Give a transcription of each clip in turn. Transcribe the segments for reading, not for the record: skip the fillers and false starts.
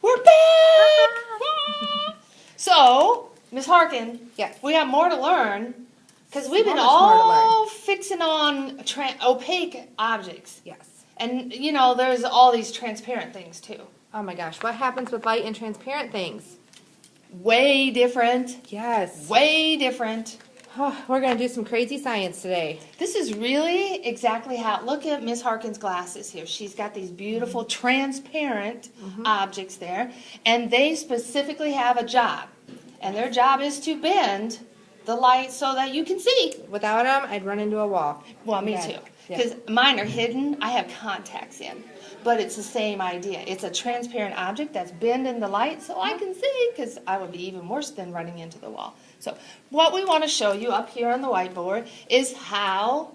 We're back! So, Miss Harkin, Yes. we have more to learn because we've been So much more to all fixing on opaque objects. Yes. And, you know, there's all these transparent things too. Oh my gosh, what happens with light and transparent things? Way different. Yes. Way different. Oh, we're going to do some crazy science today. This is really exactly how, look at Miss Harkin's glasses here. She's got these beautiful transparent objects there, and they specifically have a job. And their job is to bend the light so that you can see. Without them, I'd run into a wall. Well, me Okay. too. Yeah. Because mine are hidden. I have contacts in. But it's the same idea. It's a transparent object that's bending the light so I can see, because I would be even worse than running into the wall. So what we want to show you up here on the whiteboard is how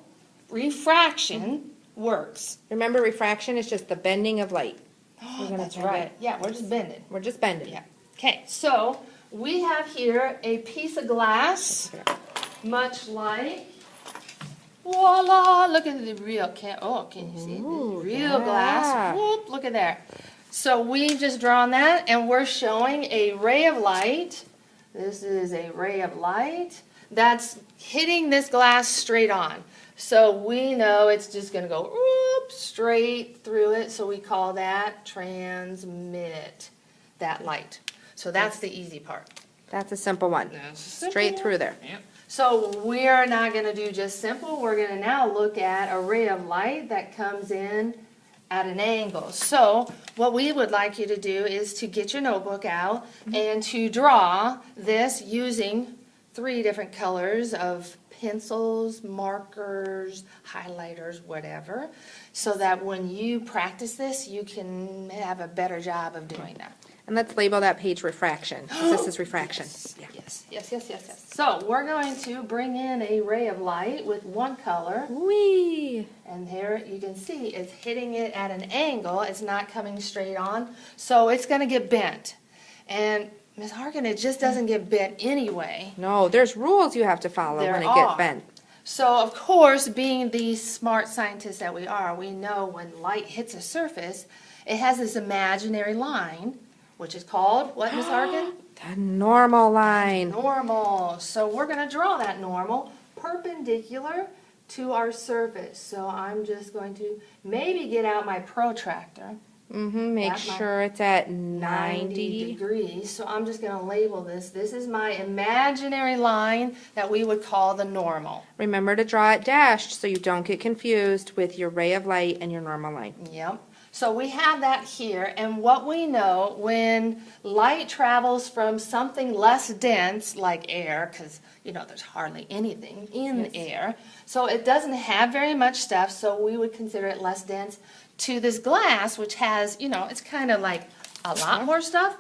refraction works. Remember, refraction is just the bending of light. We're gonna That's bend right. it. Yeah, we're just bending. We're just bending. Yeah. Okay, so we have here a piece of glass, much like, voila, look at the real, can you see it? Ooh, Real yeah. glass, whoop, look at there. So we've just drawn that, and we're showing a ray of light. This is a ray of light that's hitting this glass straight on. So we know it's just going to go whoop, straight through it, so we call that transmit that light. So that's the easy part. That's a simple one. That's Straight simple. through there. Yep. So we're not going to do just simple. We're going to now look at a ray of light that comes in at an angle. So what we would like you to do is to get your notebook out and to draw this using 3 different colors of pencils, markers, highlighters, whatever, so that when you practice this, you can have a better job of doing that. And let's label that page refraction. 'Cause this is refraction. Yes. So we're going to bring in a ray of light with one color. Whee! And there you can see it's hitting it at an angle. It's not coming straight on. So it's going to get bent. And Ms. Harkin, it just doesn't get bent anyway. No, there's rules you have to follow There when it are. gets bent. So, of course, being the smart scientists that we are, we know when light hits a surface, it has this imaginary line, which is called, what, Ms. Harkin? The normal line. Normal. So we're going to draw that normal perpendicular to our surface. So I'm just going to maybe get out my protractor. Make That might- sure it's at 90. degrees. So I'm just going to label this. This is my imaginary line that we would call the normal. Remember to draw it dashed so you don't get confused with your ray of light and your normal line. Yep. So we have that here, and what we know, when light travels from something less dense, like air, because, you know, there's hardly anything in air, so it doesn't have very much stuff, so we would consider it less dense, to this glass, which has, you know, it's kind of like a lot more stuff.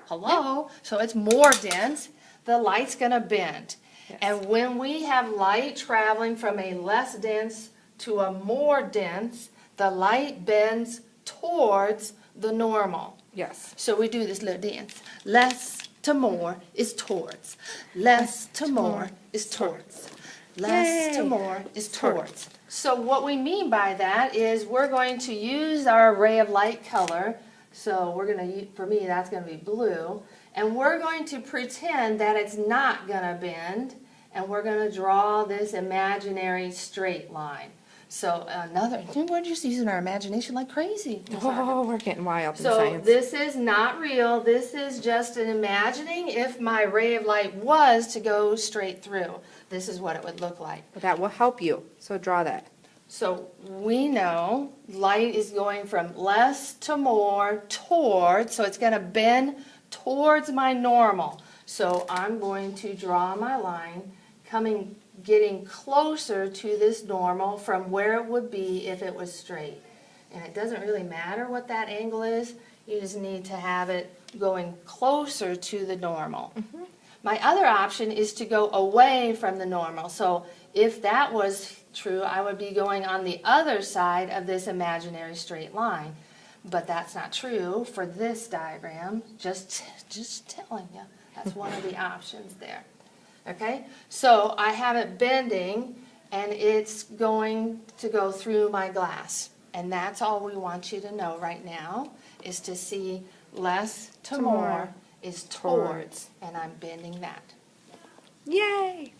Hello? So it's more dense. The light's going to bend. Yes. And when we have light traveling from a less dense to a more dense, the light bends towards the normal. Yes. So we do this little dance. Less to more is towards. Less to more is towards. Less to Yay. more is towards. So what we mean by that is we're going to use our ray of light color. So we're going to, for me, that's going to be blue. And we're going to pretend that it's not going to bend. And we're going to draw this imaginary straight line. So we're just using our imagination like crazy. Oh, we're getting wild in So science. this is not real. This is just an imagining if my ray of light was to go straight through. This is what it would look like. But that will help you. So draw that. So we know light is going from less to more towards, so it's going to bend towards my normal. So I'm going to draw my line getting closer to this normal from where it would be if it was straight. And it doesn't really matter what that angle is. You just need to have it going closer to the normal. My other option is to go away from the normal. So if that was true, I would be going on the other side of this imaginary straight line. But that's not true for this diagram. Just telling you. That's one of the options there. Okay, so I have it bending, and it's going to go through my glass. And that's all we want you to know right now. is to see less to To more more is towards, and I'm bending that. Yay!